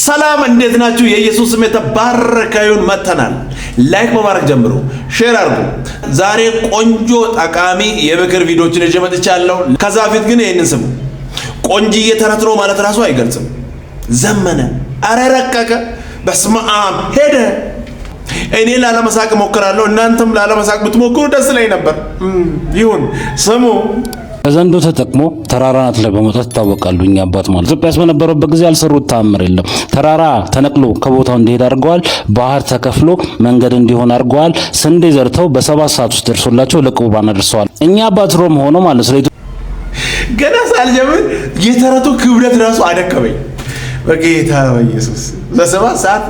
ሰላም እንዴት ናችሁ? የኢየሱስ ስም የተባረከ ይሁን። መተናል። ላይክ በማድረግ ጀምሩ፣ ሼር አድርጉ። ዛሬ ቆንጆ ጠቃሚ የምክር ቪዲዮችን ይዤ መጥቻለሁ። ከዛ በፊት ግን ይሄንን ስሙ። ቆንጂዬ ተረት ነው ማለት ራሱ አይገልጽም። ዘመነ፣ አረ ረቀቀ፣ በስመ አብ ሄደ። እኔ ላለመሳቅ ሞክራለሁ፣ እናንተም ላለመሳቅ ብትሞክሩ ደስ ላይ ነበር። ይሁን ስሙ። ዘንዶ ተጠቅሞ ተራራ ናት ላይ በመውጣት ይታወቃሉ። እኛ አባት ማለት ኢትዮጵያስ በነበረበት ጊዜ ያልሰሩት ተአምር የለም። ተራራ ተነቅሎ ከቦታው እንዲሄድ አድርገዋል። ባህር ተከፍሎ መንገድ እንዲሆን አድርገዋል። ስንዴ ዘርተው በ7 ሰዓት ውስጥ ደርሶላቸው ለቁርባን አድርሰዋል። እኛ አባት ሮም ሆኖ ማለት ስለ ገና ሳልጀምር የተረቱ ክብደት ራሱ አደከመኝ። በጌታ በኢየሱስ በ7 ሰዓት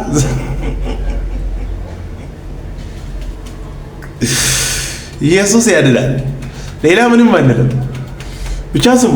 ኢየሱስ ያድናል። ሌላ ምንም አንልም። ብቻ ስሙ።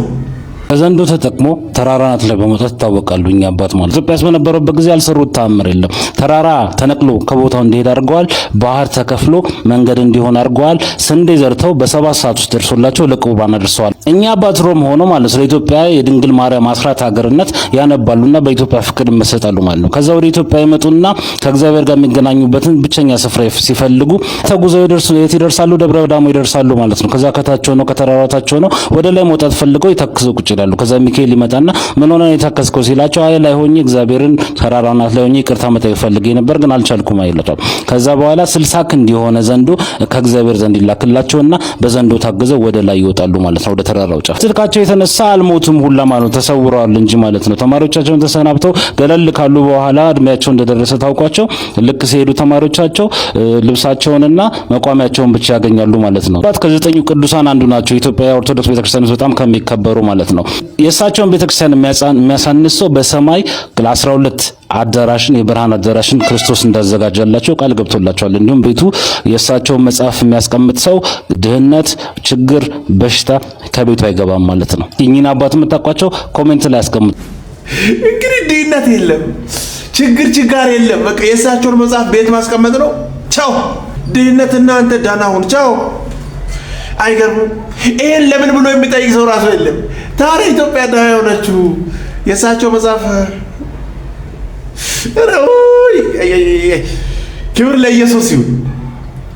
ዘንዶ ተጠቅሞ ተራራ ናት ላይ በመውጣት ይታወቃሉ። እኛ አባት ማለት ኢትዮጵያስ በነበረበት ጊዜ ያልሰሩት ተአምር የለም። ተራራ ተነቅሎ ከቦታው እንዲሄድ አድርገዋል። ባህር ተከፍሎ መንገድ እንዲሆን አድርገዋል። ስንዴ ዘርተው በ7 ሰዓት ውስጥ ደርሶላቸው ለቁርባን አድርሰዋል። እኛ አባት ሮም ሆኖ ማለት ስለ ኢትዮጵያ የድንግል ማርያም አስራት ሀገርነት ያነባሉና በኢትዮጵያ ፍቅር ይመሰጣሉ ማለት ነው። ከዛ ወደ ኢትዮጵያ ይመጡና ከእግዚአብሔር ጋር የሚገናኙበትን ብቸኛ ስፍራ ሲፈልጉ ተጉዘው ይደርሳሉ። ደብረ ዳሞ ይደርሳሉ ማለት ነው። ከዛ ከታቸው ነው ከተራራታቸው ነው ወደ ላይ መውጣት ፈልገው ይተክዙ ቁጭ ይላሉ። ከዛ ሚካኤል ይመጣና ምን ሆነ የታከስከው ሲላቸው አይ ላይ ሆኜ እግዚአብሔርን ተራራ ናት ላይ ሆኜ ይቅርታ መጠየቅ ፈልጌ ነበር ግን አልቻልኩም አይለታው። ከዛ በኋላ 60 ክንድ የሆነ ዘንዶ ከእግዚአብሔር ዘንድ ይላክላቸውና በዘንዶ ታግዘው ወደ ላይ ይወጣሉ ማለት ነው። ወደ ተራራው ጫፍ ትልካቸው የተነሳ አልሞቱም ሁላ ማለት ነው። ተሰውረዋል እንጂ ማለት ነው። ተማሪዎቻቸውን ተሰናብተው ገለል ካሉ በኋላ እድሜያቸው እንደደረሰ ታውቋቸው ልክ ሲሄዱ ተማሪዎቻቸው ልብሳቸውንና መቋሚያቸውን ብቻ ያገኛሉ ማለት ነው። ከ9 ቅዱሳን አንዱ ናቸው። ኢትዮጵያ ኦርቶዶክስ ቤተክርስቲያን በጣም ከሚከበሩ ማለት ነው። የእሳቸውን ቤተክርስቲያን የሚያሳንሰው በሰማይ 12 አዳራሽን የብርሃን አዳራሽን ክርስቶስ እንዳዘጋጀላቸው ቃል ገብቶላቸዋል። እንዲሁም ቤቱ የእሳቸውን መጽሐፍ የሚያስቀምጥ ሰው ድህነት፣ ችግር፣ በሽታ ከቤቱ አይገባም ማለት ነው። እኚህን አባት የምታውቋቸው ኮሜንት ላይ ያስቀምጡ። እንግዲህ ድህነት የለም፣ ችግር የለም። በቃ የእሳቸውን መጽሐፍ ቤት ማስቀመጥ ነው። ቻው ድህነትና አንተ ዳና ሁን። ቻው። አይገርምም? ይሄን ለምን ብሎ የሚጠይቅ ሰው ራሱ የለም። ታዲያ ኢትዮጵያ ደሃ የሆነችው የእሳቸው መጽሐፍ ክብር ለኢየሱስ ይሁን።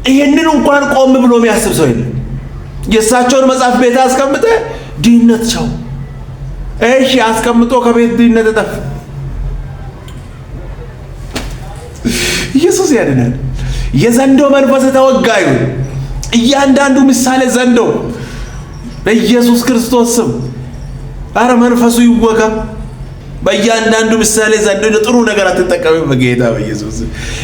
ይሄንን እንኳን ቆም ብሎ የሚያስብ ሰው የለም። የእሳቸውን መጽሐፍ ቤት አስቀምጠ ድህነት ቻው። እሺ አስቀምጦ ከቤት ድህነት ጠፍ። ኢየሱስ ያድናል። የዘንዶ መንፈስ ተወጋ ይሁን። እያንዳንዱ ምሳሌ ዘንዶ በኢየሱስ ክርስቶስ ስም አረ መንፈሱ ይወጋ። በእያንዳንዱ ምሳሌ ዘንዶ ጥሩ ነገር አትጠቀሙ። በጌታ በኢየሱስ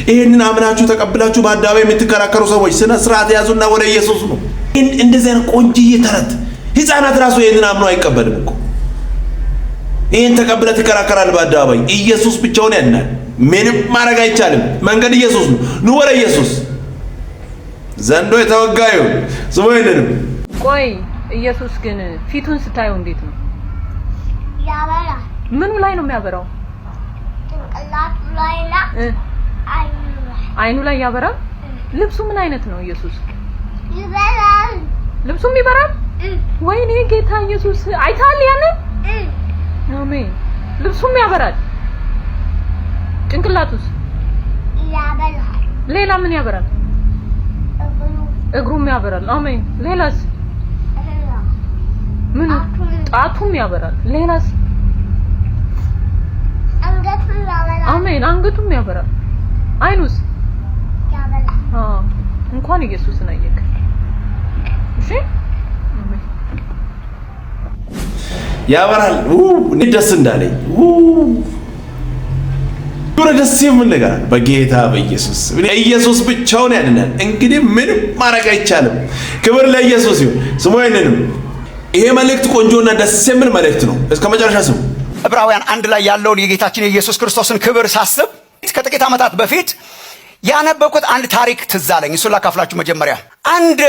ይሄንን አምናችሁ ተቀብላችሁ በአዳባይ የምትከራከሩ ሰዎች ስነ ስርዓት ያዙና ወደ ኢየሱስ ነው። እንደዚህ አይነት ቆንጂዬ ተረት ህፃናት ራሱ ይሄንን አምኖ አይቀበልም እኮ። ይሄን ተቀብለ ትከራከራል በአዳባይ። ኢየሱስ ብቻውን ያድናል። ምንም ማድረግ አይቻልም። መንገድ ኢየሱስ ነው። ኑ ወደ ኢየሱስ። ዘንዶ የተወጋ ይሁን። ስሙ ይልንም። ቆይ ኢየሱስ ግን ፊቱን ስታየው እንዴት ነው? ያበራል። ምኑ ላይ ነው የሚያበራው? ጭንቅላቱ ላይና አይኑ ላይ ያበራል። ልብሱ ምን አይነት ነው? ኢየሱስ ይበራል። ልብሱም ይበራል። ወይኔ ጌታ ኢየሱስ አይታል ያንን። አሜን። ልብሱም ያበራል። ጭንቅላቱስ ያበራል። ሌላ ምን ያበራል? እግሩም ያበራል። አሜን። ሌላስ? ምን? ጣቱም ያበራል። ሌላስ? አንገቱም ያበራል። አሜን። አንገቱም ያበራል። አይኑስ ያበራል። እንኳን ኢየሱስን አየክ። እሺ አሜን። ያበራል። እኔ ደስ እንዳለኝ ደስ የሚል ነገር በጌታ በኢየሱስ ኢየሱስ ብቻውን ያድናል። እንግዲህ ምንም ማድረግ አይቻልም። ክብር ለኢየሱስ ይሁን። ስሙ ይንንም። ይሄ መልእክት ቆንጆና ደስ የሚል መልእክት ነው። እስከ መጨረሻ ስሙ። ዕብራውያን 1 ላይ ያለውን የጌታችን የኢየሱስ ክርስቶስን ክብር ሳስብ ከጥቂት ዓመታት በፊት ያነበብኩት አንድ ታሪክ ትዝ አለኝ። እሱን ላካፍላችሁ። መጀመሪያ አንድ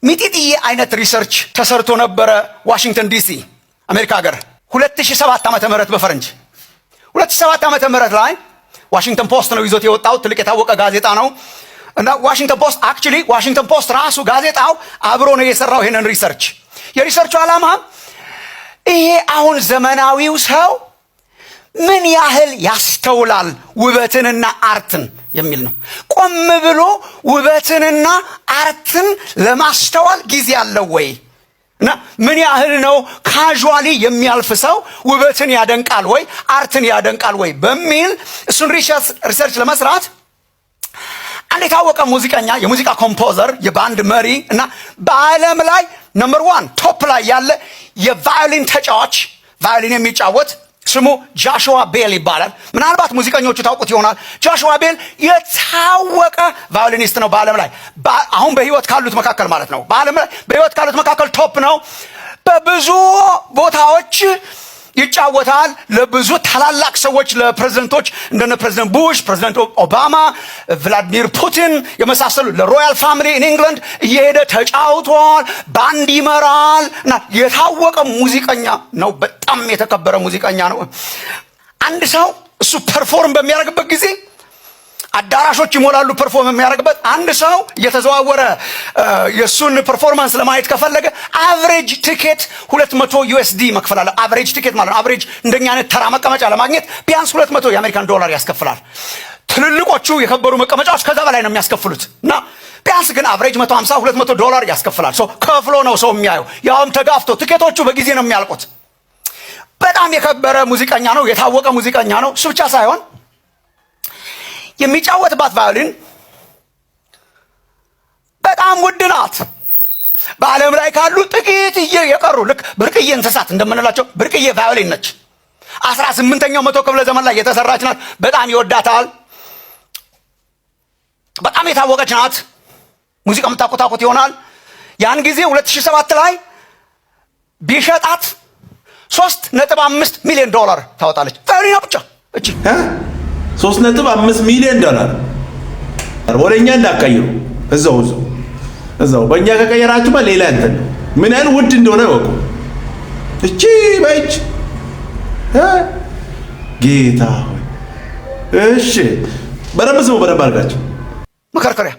ሚጢጥዬ አይነት ሪሰርች ተሰርቶ ነበረ ዋሽንግተን ዲሲ አሜሪካ ሀገር 2007 ዓመተ ምህረት በፈረንጅ 2007 ዓመተ ምህረት ላይ ዋሽንግተን ፖስት ነው ይዞት የወጣው። ትልቅ የታወቀ ጋዜጣ ነው እና ዋሽንግተን ፖስት ራሱ ጋዜጣው አብሮ ነው የሰራው ይሄንን ሪሰርች። የሪሰርቹ ዓላማ ይሄ አሁን ዘመናዊው ሰው ምን ያህል ያስተውላል ውበትንና አርትን የሚል ነው። ቆም ብሎ ውበትንና አርትን ለማስተዋል ጊዜ አለው ወይ? እና ምን ያህል ነው ካዥዋሊ የሚያልፍ ሰው ውበትን ያደንቃል ወይ አርትን ያደንቃል ወይ በሚል እሱን ሪሰርች ለመስራት አንድ የታወቀ ሙዚቀኛ፣ የሙዚቃ ኮምፖዘር፣ የባንድ መሪ እና በዓለም ላይ ነምበር 1 ቶፕ ላይ ያለ የቫዮሊን ተጫዋች ቫዮሊን የሚጫወት ስሙ ጆሹዋ ቤል ይባላል። ምናልባት ሙዚቀኞቹ ታውቁት ይሆናል። ጆሹዋ ቤል የታወቀ ቫዮሊኒስት ነው በዓለም ላይ አሁን በህይወት ካሉት መካከል ማለት ነው። በዓለም ላይ በህይወት ካሉት መካከል ቶፕ ነው። በብዙ ቦታዎች ይጫወታል። ለብዙ ታላላቅ ሰዎች፣ ለፕሬዝዳንቶች እንደነ ፕሬዝዳንት ቡሽ፣ ፕሬዝዳንት ኦባማ፣ ቭላዲሚር ፑቲን የመሳሰሉ ለሮያል ፋሚሊ ኢንግላንድ እየሄደ ተጫውቷል። ባንድ ይመራል እና የታወቀ ሙዚቀኛ ነው። በጣም የተከበረ ሙዚቀኛ ነው። አንድ ሰው እሱ ፐርፎርም በሚያደርግበት ጊዜ አዳራሾች ይሞላሉ። ፐርፎርም የሚያደርግበት አንድ ሰው እየተዘዋወረ የሱን ፐርፎርማንስ ለማየት ከፈለገ አቨሬጅ ቲኬት $200 መክፈል አለ። አቨሬጅ ቲኬት ማለት ነው። አቨሬጅ እንደኛ አይነት ተራ መቀመጫ ለማግኘት ቢያንስ $200 የአሜሪካን ዶላር ያስከፍላል። ትልልቆቹ የከበሩ መቀመጫዎች ከዛ በላይ ነው የሚያስከፍሉት እና ቢያንስ ግን አቨሬጅ $150-200 ያስከፍላል። ከፍሎ ነው ሰው የሚያየው፣ ያውም ተጋፍቶ። ቲኬቶቹ በጊዜ ነው የሚያልቁት። በጣም የከበረ ሙዚቀኛ ነው። የታወቀ ሙዚቀኛ ነው። እሱ ብቻ ሳይሆን የሚጫወትባት ቫዮሊን በጣም ውድ ናት። በዓለም ላይ ካሉ ጥቂት የቀሩ ልክ ብርቅዬ እንስሳት እንደምንላቸው ብርቅዬ ቫዮሊን ነች። 18ኛው መቶ ክፍለ ዘመን ላይ የተሰራች ናት። በጣም ይወዳታል። በጣም የታወቀች ናት። ሙዚቃ የምታውቁት ይሆናል። ያን ጊዜ 2007 ላይ ቢሸጣት $3.5 ሚሊዮን ታወጣለች። ቫዮሊኗ ብቻ እቺ $3.5 ሚሊዮን ወደኛ እንዳቀይሩ እዛው በእኛ ከቀየራችሁማ ሌላ እንትን ምን ያህል ውድ እንደሆነ ወቁ። እቺ ባይች ጌታ ሆይ እሺ፣ በደንብ አድርጋችሁ መከርከሪያ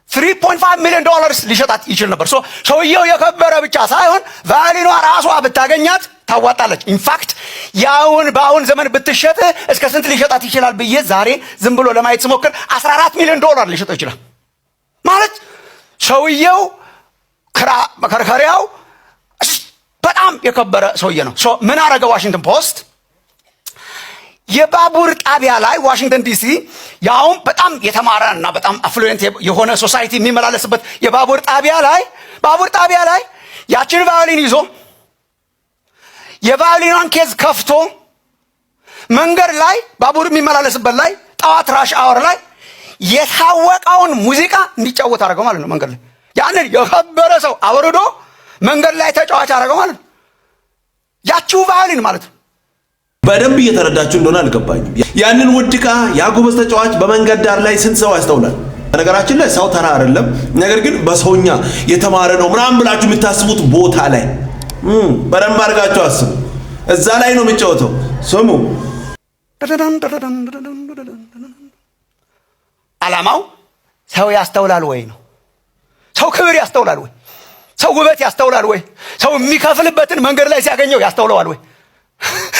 $3.5 ሚሊዮን ሊሸጣት ይችል ነበር። ሰውየው የከበረ ብቻ ሳይሆን ቫዮሊኗ ራሷ ብታገኛት ታዋጣለች። ኢንፋክት በአሁን ዘመን ብትሸጥ እስከ ስንት ሊሸጣት ይችላል ብዬ ዛሬ ዝም ብሎ ለማየት ስሞክር $14 ሚሊዮን ሊሸጠው ይችላል። ማለት ሰውየው መከርከሪያው በጣም የከበረ ሰውየ ነው። ምን አረገ? ዋሽንግተን ፖስት የባቡር ጣቢያ ላይ ዋሽንግተን ዲሲ ያውም በጣም የተማረ እና በጣም አፍሉዌንት የሆነ ሶሳይቲ የሚመላለስበት የባቡር ጣቢያ ላይ ያችን ቫዮሊን ይዞ የቫዮሊኗን ኬዝ ከፍቶ መንገድ ላይ ባቡር የሚመላለስበት ላይ ጠዋት ራሽ አወር ላይ የታወቀውን ሙዚቃ እንዲጫወት አደረገው ማለት ነው። መንገድ ላይ ያንን የከበረ ሰው አወርዶ መንገድ ላይ ተጫዋች አደረገው ማለት ነው። ያቺው ቫዮሊን ማለት ነው። በደንብ እየተረዳችሁ እንደሆነ አልገባኝም። ያንን ውድ ዕቃ ያጎበዝ ተጫዋች በመንገድ ዳር ላይ ስንት ሰው ያስተውላል? በነገራችን ላይ ሰው ተራ አይደለም፣ ነገር ግን በሰውኛ የተማረ ነው ምናምን ብላችሁ የምታስቡት ቦታ ላይ በደንብ አድርጋችሁ አስቡ። እዛ ላይ ነው የሚጫወተው። ስሙ፣ ዓላማው ሰው ያስተውላል ወይ ነው። ሰው ክብር ያስተውላል ወይ? ሰው ውበት ያስተውላል ወይ? ሰው የሚከፍልበትን መንገድ ላይ ሲያገኘው ያስተውለዋል ወይ?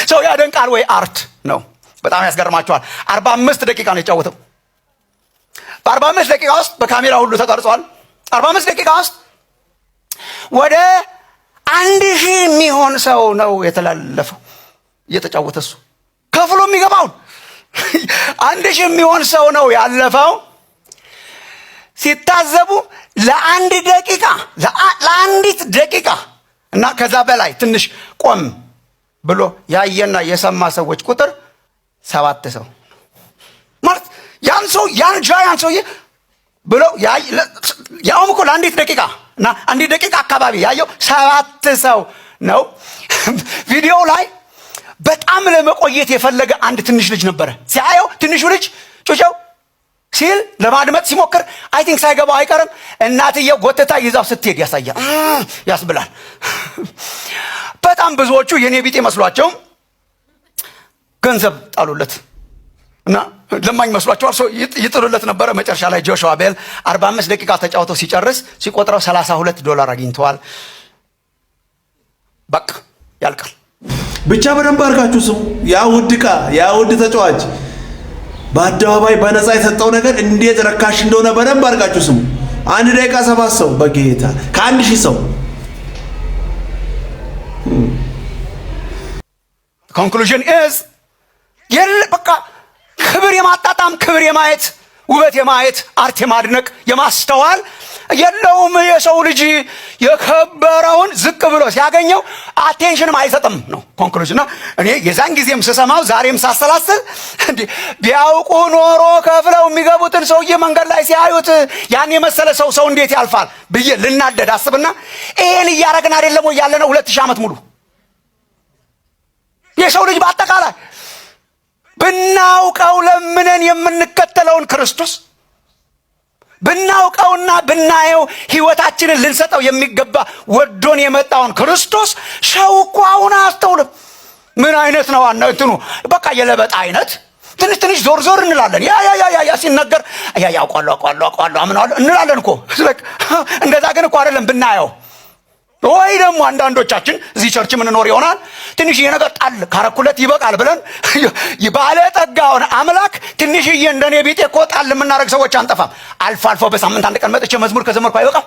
ሰው ያደንቃል ወይ? አርት ነው። በጣም ያስገርማቸዋል። 45 ደቂቃ ነው የጫወተው። በ45 ደቂቃ ውስጥ በካሜራ ሁሉ ተቀርጿል። 45 ደቂቃ ውስጥ ወደ 1000 የሚሆን ሰው ነው የተላለፈው እየተጫወተ እሱ ከፍሎ የሚገባውን 1000 የሚሆን ሰው ነው ያለፈው። ሲታዘቡ ለአንዲት ደቂቃ እና ከዛ በላይ ትንሽ ቆም ብሎ ያየና የሰማ ሰዎች ቁጥር 7 ሰው ማለት ያን ሰውዬ ብሎ ያውም እኮ ለአንዲት ደቂቃ እና አንዲት ደቂቃ አካባቢ ያየው 7 ሰው ነው። ቪዲዮ ላይ በጣም ለመቆየት የፈለገ አንድ ትንሽ ልጅ ነበረ። ሲያየው ትንሹ ልጅ ጩጨው ሲል ለማድመጥ ሲሞክር አይ ቲንክ ሳይገባው አይቀርም። እናትየው ጎተታ ይዛው ስትሄድ ያስብላል። በጣም ብዙዎቹ የኔ ቢጤ መስሏቸው ገንዘብ ጣሉለት እና ለማኝ መስሏቸዋል። ሰው ይጥሉለት ነበረ። መጨረሻ ላይ ጆሹዋ ቤል 45 ደቂቃ ተጫውተው ሲጨርስ ሲቆጥረው $32 አግኝተዋል። በቃ ያልቃል። ብቻ በደንብ አድርጋችሁ ስሙ። ያ ውድ ዕቃ፣ ያ ውድ ተጫዋች በአደባባይ በነፃ የሰጠው ነገር እንዴት ረካሽ እንደሆነ በደንብ አድርጋችሁ ስሙ። 1 ደቂቃ 7 ሰው በጌታ ከ1000 ሰው ኮንክሉዥን ኢዝ በቃ ክብር የማጣጣም ክብር የማየት ውበት የማየት አርት የማድነቅ የማስተዋል የለውም። የሰው ልጅ የከበረውን ዝቅ ብሎ ሲያገኘው አቴንሽንም አይሰጥም ነው ኮንክሉዥን። እኔ የዛን ጊዜም ስሰማው ዛሬም ሳሰላስል ቢያውቁ ኖሮ ከፍለው የሚገቡትን ሰውዬ መንገድ ላይ ሲያዩት ያን የመሰለ ሰው እንዴት ያልፋል ብዬ ልናደድ አስብና ይሄን እያረግን አይደለም ወይ ያለነው 2000 ዓመት ሙሉ የሰው ልጅ በአጠቃላይ ብናውቀው ለምንን የምንከተለውን ክርስቶስ ብናውቀውና ብናየው ህይወታችንን ልንሰጠው የሚገባ ወዶን የመጣውን ክርስቶስ ሰው እኮ አሁን አስተውልም። ምን አይነት ነው እንትኑ በቃ የለበጣ አይነት ትንሽ ዞር እንላለን። ያ ሲነገር አውቃለሁ አምናለሁ እንላለን እኮ እንደዛ ግን እኮ አይደለም ብናየው። ወይ ደግሞ አንዳንዶቻችን እዚህ ቸርች ምን ኖር ይሆናል ትንሽዬ ነገር ጣል ካረኩለት ይበቃል ብለን ባለጠጋውን አምላክ ትንሽዬ እንደኔ ቢጤ እኮ ጣል የምናደርግ ሰዎች አንጠፋም። አልፎ በሳምንት አንድ ቀን መጥቼ መዝሙር ከዘመርኩ አይበቃም?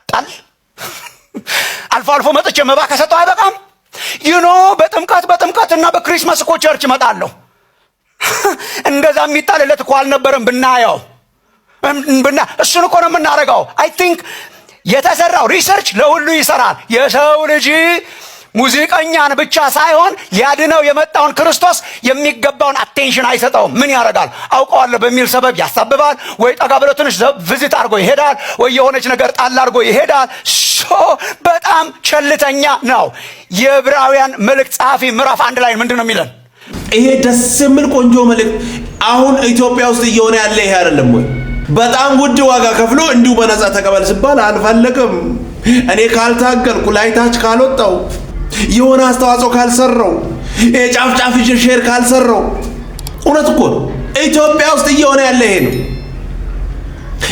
ጣል አልፎ መጥቼ መባ ከሰጠው አይበቃም? በጥምቀትና በክሪስማስ እኮ ቸርች እመጣለሁ። እንደዛ የሚጣልለት እኮ አልነበረም ብናየው። እሱን እኮ ነው የምናደርገው። አይ ቲንክ የተሰራው ሪሰርች ለሁሉ ይሰራል። የሰው ልጅ ሙዚቀኛን ብቻ ሳይሆን ሊያድነው የመጣውን ክርስቶስ የሚገባውን አቴንሽን አይሰጠውም። ምን ያደርጋል? አውቀዋለሁ በሚል ሰበብ ያሳብባል። ወይ ጠጋ ብሎ ትንሽ ቪዚት አድርጎ ይሄዳል፣ ወይ የሆነች ነገር ጣል አድርጎ ይሄዳል። በጣም ቸልተኛ ነው። የዕብራውያን መልእክት ጸሐፊ ምዕራፍ 1 ላይ ምንድን ነው የሚለን? ይሄ ደስ የሚል ቆንጆ መልእክት አሁን ኢትዮጵያ ውስጥ እየሆነ ያለ ይሄ አይደለም ወይ? በጣም ውድ ዋጋ ከፍሎ እንዲሁ በነፃ ተቀበል ሲባል አልፈለግም። እኔ ካልታገልኩ ላይታች ካልወጣው የሆነ አስተዋጽኦ ካልሰራው የጫፍጫፍ ሼር ካልሰራው እውነት እኮ ኢትዮጵያ ውስጥ እየሆነ ያለ ይሄ ነው።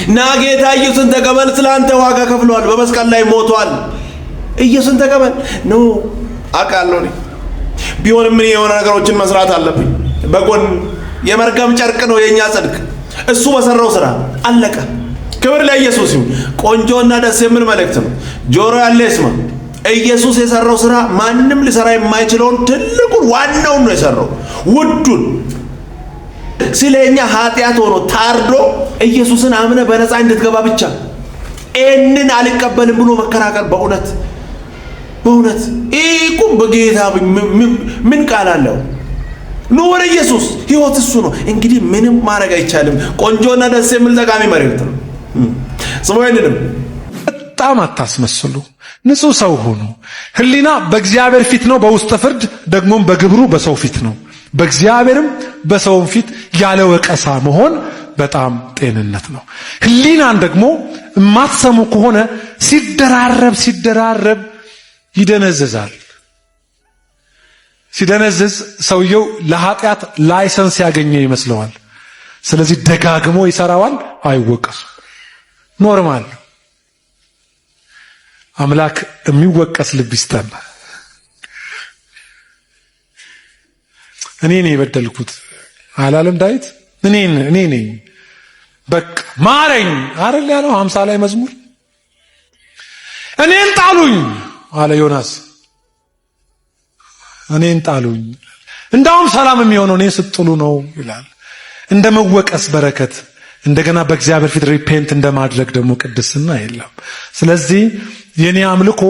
ና ጌታ ኢየሱስን ተቀበል ስላንተ ዋጋ ከፍሏል፣ በመስቀል ላይ ሞቷል። ኢየሱስን ተቀበል ነው አውቃለሁ። እኔ ቢሆንም ምን የሆነ ነገሮችን መስራት አለብኝ በጎን። የመርገም ጨርቅ ነው የኛ ጽድቅ። እሱ በሰራው ስራ አለቀ። ክብር ለኢየሱስ ይሁን። ቆንጆና ደስ የሚል መልእክት ነው። ጆሮ ያለ ይስማ። ኢየሱስ የሰራው ስራ ማንም ሊሰራ የማይችለውን ትልቁን ዋናውን ነው የሰራው። ውዱን ስለኛ ኃጢአት ሆኖ ታርዶ ኢየሱስን አምነ በነፃ እንድትገባ ብቻ። እንን አልቀበልም ብሎ መከራከር በእውነት ይቁም። በጌታ ምን ቃል አለው? ኑ ወደ ኢየሱስ። ህይወት እሱ ነው። እንግዲህ ምንም ማድረግ አይቻልም። ቆንጆና ደስ የሚል ጠቃሚ መልእክት ነው። ስሞይንንም በጣም አታስመስሉ። ንጹህ ሰው ሁኑ። ህሊና በእግዚአብሔር ፊት ነው፣ በውስጥ ፍርድ ደግሞም በግብሩ በሰው ፊት ነው። በእግዚአብሔርም በሰውም ፊት ያለ ወቀሳ መሆን በጣም ጤንነት ነው። ህሊናን ደግሞ የማትሰሙ ከሆነ ሲደራረብ ይደነዝዛል። ሲደነዝዝ ሰውየው ለኃጢአት ላይሰንስ ያገኘ ይመስለዋል። ስለዚህ ደጋግሞ ይሰራዋል፣ አይወቀስም። ኖርማል። አምላክ የሚወቀስ ልብ ይስጠን። እኔ ነኝ የበደልኩት አላለም ዳዊት? እኔ ነኝ በቃ ማረኝ አይደል ያለው 50 ላይ መዝሙር። እኔን ጣሉኝ አለ ዮናስ። እኔን ጣሉኝ። እንዳውም ሰላም የሚሆነው እኔን ስትጥሉ ነው ይላል። እንደ መወቀስ በረከት፣ እንደገና በእግዚአብሔር ፊት ሪፔንት እንደማድረግ ደግሞ ቅድስና የለም። ስለዚህ የኔ አምልኮ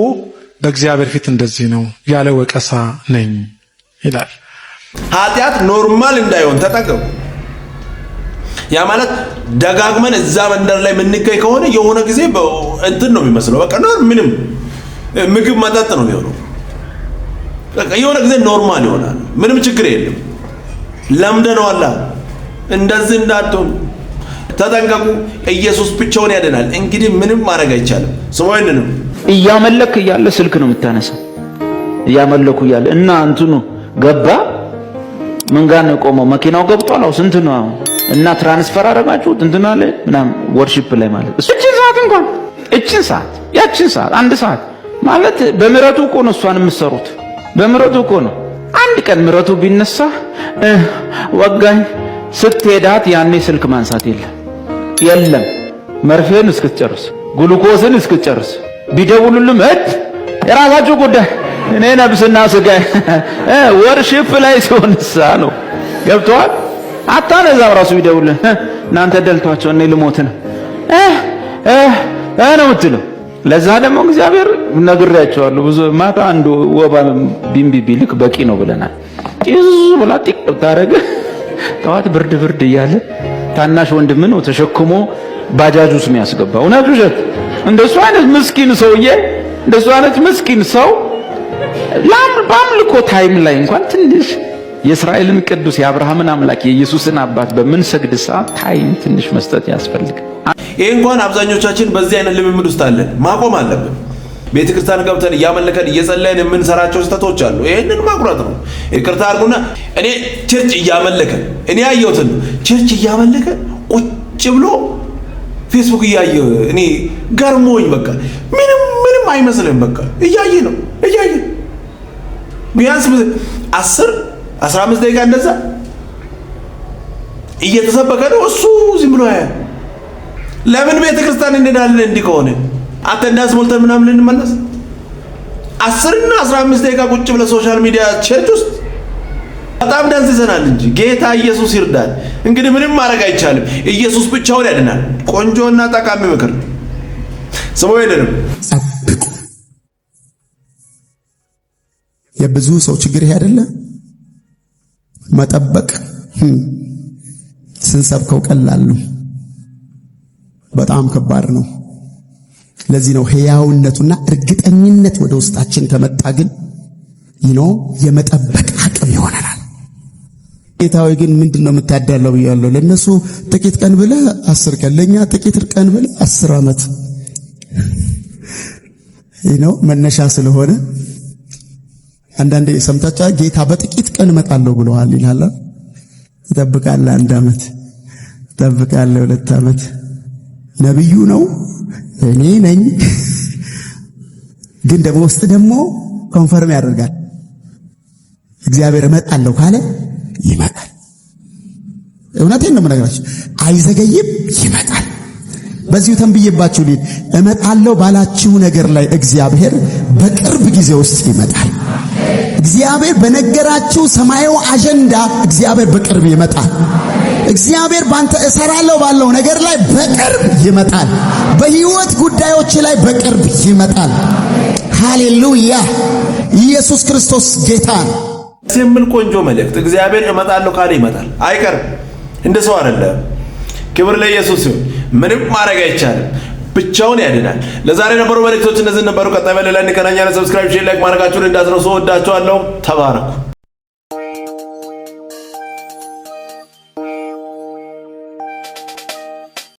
በእግዚአብሔር ፊት እንደዚህ ነው፣ ያለ ወቀሳ ነኝ ይላል። ኃጢአት ኖርማል እንዳይሆን ተጠቀሙ። ያ ማለት ደጋግመን እዛ መንደር ላይ የምንገኝ ከሆነ የሆነ ጊዜ እንትን ነው የሚመስለው። በቃ ምንም ምግብ መጠጥ ነው የሚሆነው። በቃ የሆነ ጊዜ ኖርማል ይሆናል። ምንም ችግር የለም። ለምደነዋል። እንደዚህ እንዳትሆኑ ተጠንቀቁ። ኢየሱስ ብቻውን ያድናል። እንግዲህ ምንም ማድረግ አይቻልም። ስሞይንንም እያመለክ እያለ ስልክ ነው የምታነሳው። እያመለኩ እያለ እና እንትኑ ገባ ምን ጋር ነው የቆመው? መኪናው ገብቷል። አው ስንት ነው እና ትራንስፈር አደረጋችሁት እንትን አለ ምናምን ወርሺፕ ላይ ማለት እቺን ሰዓት ያቺን ሰዓት 1 ሰዓት ማለት በምሕረቱ እኮ ነው እሷን የምትሰሩት። በምሕረቱ እኮ ነው። አንድ ቀን ምሕረቱ ቢነሳ ወጋኝ ስትሄዳት ያኔ ስልክ ማንሳት የለም መርፌን እስክትጨርስ ግሉኮስን እስክትጨርስ ቢደውሉልም የራሳችሁ ጉዳይ እኔ ነፍስና ስጋ ወርሺፕ ላይ ሲሆንሳ ነው። ገብቷል? አታነዛም ራሱ ቢደውልህ እናንተ ደልቷቸው እኔ ልሞት ነው ነው የምትለው። ለዛ ደግሞ እግዚአብሔር ነግሬያቸዋለሁ። ብዙ ማታ አንዱ ወባ ቢምቢ ቢልክ በቂ ነው ብለናል። ጭዝ ብላ ጢቅ ታረገ ጠዋት ብርድ እያለ ታናሽ ወንድም ነው ተሸክሞ ባጃጅ ውስጥ የሚያስገባው። እውነት ውሸት? እንደሱ አይነት ምስኪን ሰውዬ እንደሱ አይነት ምስኪን ሰው በአምልኮ ታይም ላይ እንኳን ትንሽ የእስራኤልን ቅዱስ የአብርሃምን አምላክ የኢየሱስን አባት በምንሰግድ ሰዓት ታይም ትንሽ መስጠት ያስፈልጋል። ይሄ እንኳን አብዛኞቻችን በዚህ አይነት ልምምድ ውስጥ አለን። ማቆም አለብን። ቤተክርስቲያን ገብተን እያመለከን እየጸለይን የምንሰራቸው ስህተቶች አሉ። ይሄንን ማቁረጥ ነው። ይቅርታ አድርጉና እኔ ቸርች እያመለከን እኔ ያየሁትን ቸርች እያመለከን ቁጭ ብሎ ፌስቡክ እያየ እኔ ገርሞኝ በቃ ምንም አይመስልም። በቃ እያየ ነው ቢያንስ 10-15 ደቂቃ እንደዛ እየተሰበከ ነው እሱ ዝም ብሎ ያያል። ለምን ቤተክርስቲያን እንሄዳለን? እንዲህ ከሆነ አተንዳንስ ሞልተን ምናምን እንመለስ? 10-15 ደቂቃ ቁጭ ብለ ሶሻል ሚዲያ ቸርች ውስጥ በጣም ደስ ይዘናል እንጂ ጌታ ኢየሱስ ይርዳል። እንግዲህ ምንም ማድረግ አይቻልም። ኢየሱስ ብቻውን ያድናል። ቆንጆና ጠቃሚ ምክር ስሙ። ይደንም ጠብቁ። የብዙ ሰው ችግር ይሄ አይደለ? መጠበቅ ስንሰብከው ቀላል ነው፣ በጣም ከባድ ነው። ለዚህ ነው ሕያውነቱና እርግጠኝነት ወደ ውስጣችን ከመጣ ግን የመጠበቅ አቅም ይሆናል። ጌታዊ ግን ምንድነው የምታዳለው ብያለሁ። ለነሱ ጥቂት ቀን ብለ 10 ቀን፣ ለኛ ጥቂት ቀን ብለ 10 ዓመት መነሻ ስለሆነ አንዳንዴ ሰምታችሁ ጌታ በጥቂት ቀን እመጣለሁ ብለዋል ይላል። ይጠብቃል 1 ዓመት፣ ይጠብቃል 2 ዓመት። ነብዩ ነው እኔ ነኝ ግን ደግሞ ውስጥ ደግሞ ኮንፈርም ያደርጋል። እግዚአብሔር እመጣለሁ ካለ ይመጣል። እውነቴን ነው የምነግራችሁ፣ አይዘገይም፣ ይመጣል። በዚሁ ተንብዬባችሁ ልሂድ። እመጣለሁ ባላችሁ ነገር ላይ እግዚአብሔር በቅርብ ጊዜ ውስጥ ይመጣል። እግዚአብሔር በነገራችሁ ሰማያዊ አጀንዳ እግዚአብሔር በቅርብ ይመጣል። እግዚአብሔር ባንተ እሰራለሁ ባለው ነገር ላይ በቅርብ ይመጣል። በህይወት ጉዳዮች ላይ በቅርብ ይመጣል። ሃሌሉያ! ኢየሱስ ክርስቶስ ጌታ ነው። ሲምል ቆንጆ መልእክት። እግዚአብሔር እመጣለሁ ካለ ይመጣል፣ አይቀርም። እንደ ሰው አይደለም። ክብር ለኢየሱስ ይሁን። ምንም ማድረግ አይቻልም፣ ብቻውን ያድናል። ለዛሬ የነበሩ መልእክቶች እነዚህ ነበሩ። ቀጣይ በሌላ እንገናኛለን። ሰብስክራይብ፣ ሼር፣ ላይክ ማድረጋችሁን እንዳትረሱ። ወዳችኋለሁ። ተባረኩ።